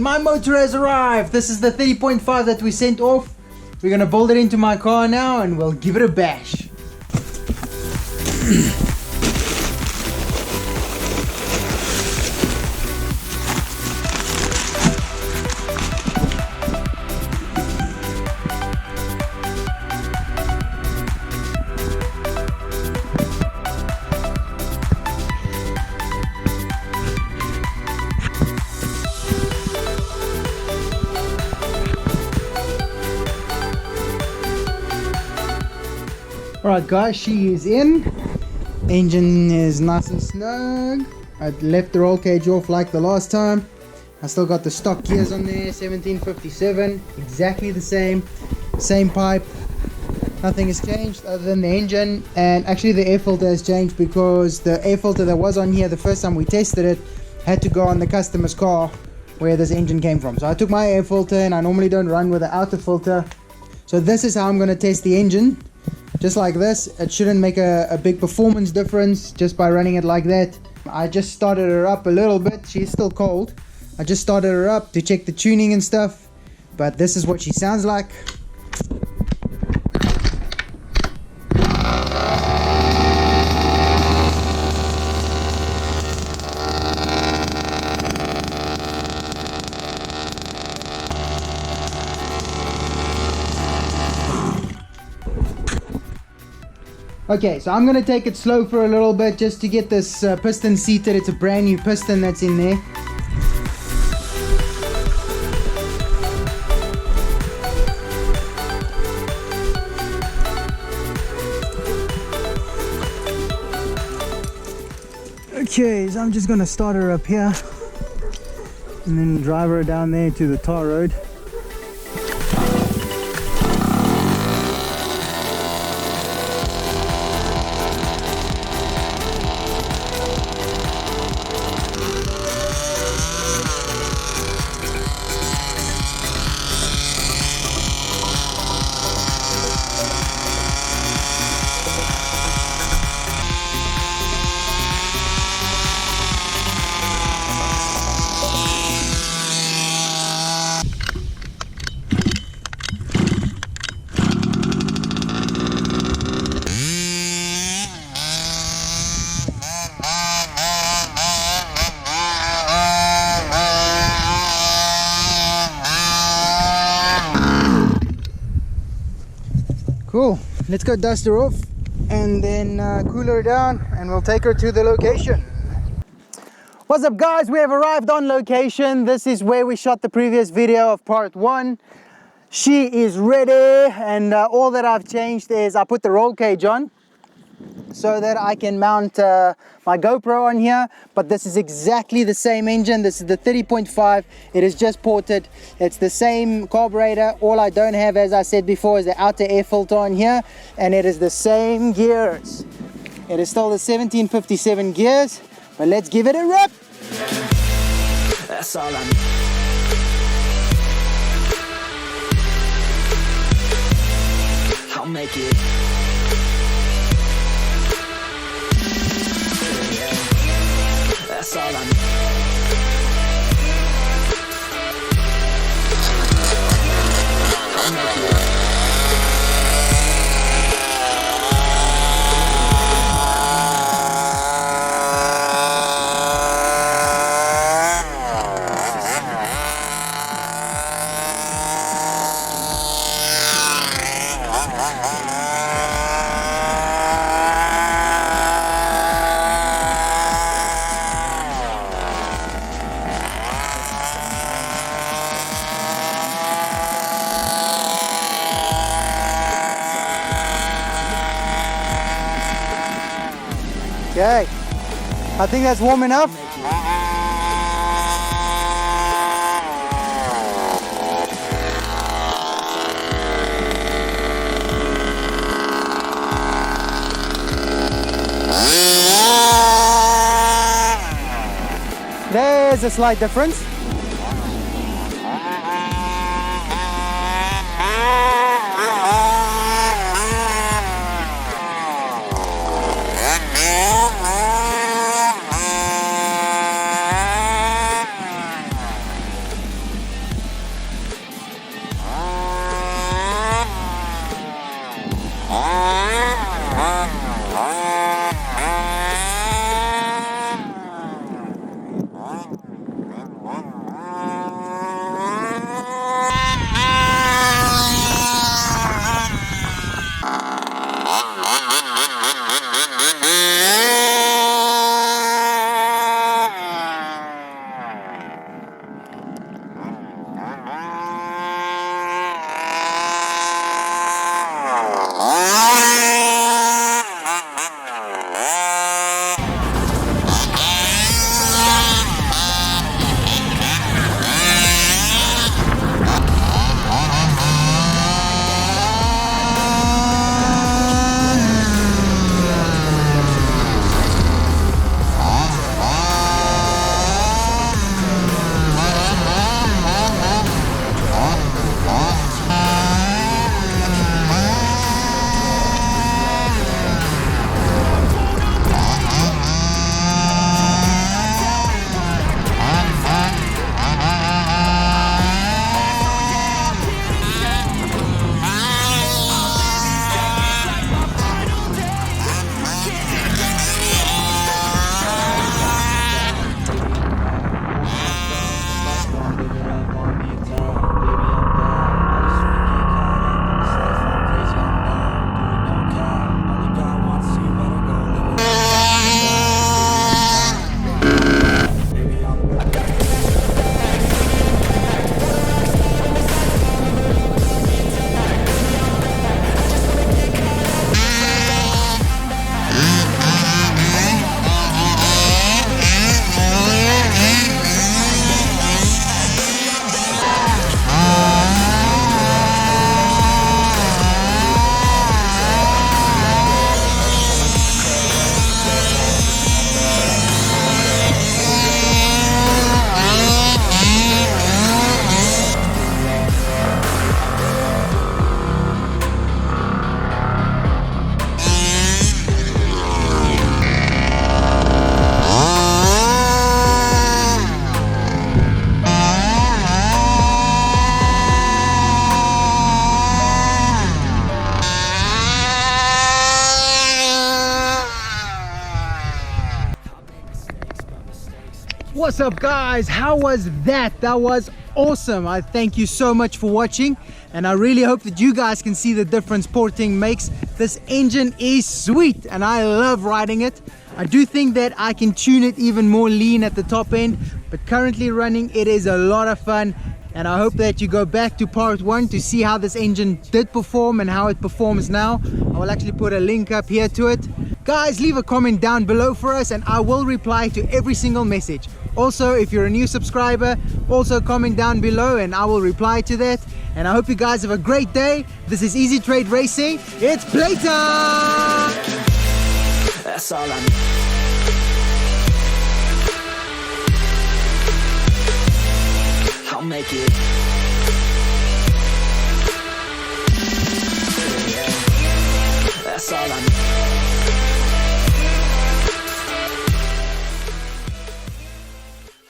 my motor has arrived. This is the 30.5 that we sent off. We're gonna build it into my car now and we'll give it a bash. Alright guys, she is in. Engine is nice and snug. I left the roll cage off like the last time. I still got the stock gears on there, 1757, exactly the same pipe. Nothing has changed other than the engine, and actually the air filter has changed because the air filter that was on here the first time we tested it had to go on the customer's car where this engine came from. So I took my air filter, and I normally don't run with the outer filter. So this is how I'm going to test the engine. Just like this. It shouldn't make a big performance difference just by running it like that. I just started her up a little bit. She's still cold. I just started her up to check the tuning and stuff, but this is what she sounds like. Okay, so I'm going to take it slow for a little bit just to get this piston seated. It's a brand new piston that's in there. Okay, so I'm just going to start her up here and then drive her down there to the tar road. Cool, let's go dust her off and then cool her down, and we'll take her to the location. What's up guys, we have arrived on location. This is where we shot the previous video of part 1. She is ready, and all that I've changed is I put the roll cage on so that I can mount my GoPro on here, but this is exactly the same engine. This is the 30.5. It is just ported. It's the same carburetor. All I don't have, as I said before, is the outer air filter on here, and it is the same gears. It is still the 1757 gears, but let's give it a rip. That's all I need. I'll make it. That's all I need. Okay, I think that's warm enough. There's a slight difference. What's up guys, how was that? That was awesome. I thank you so much for watching, and I really hope that you guys can see the difference porting makes. This engine is sweet and I love riding it. I do think that I can tune it even more lean at the top end, but currently running it is a lot of fun, and I hope that you go back to part 1 to see how this engine did perform and how it performs now. I will actually put a link up here to it. Guys, leave a comment down below for us and I will reply to every single message. Also, if you're a new subscriber, also comment down below and I will reply to that. And I hope you guys have a great day. This is Ezeetrade Racing. It's playtime! That's all I need. I'll make it.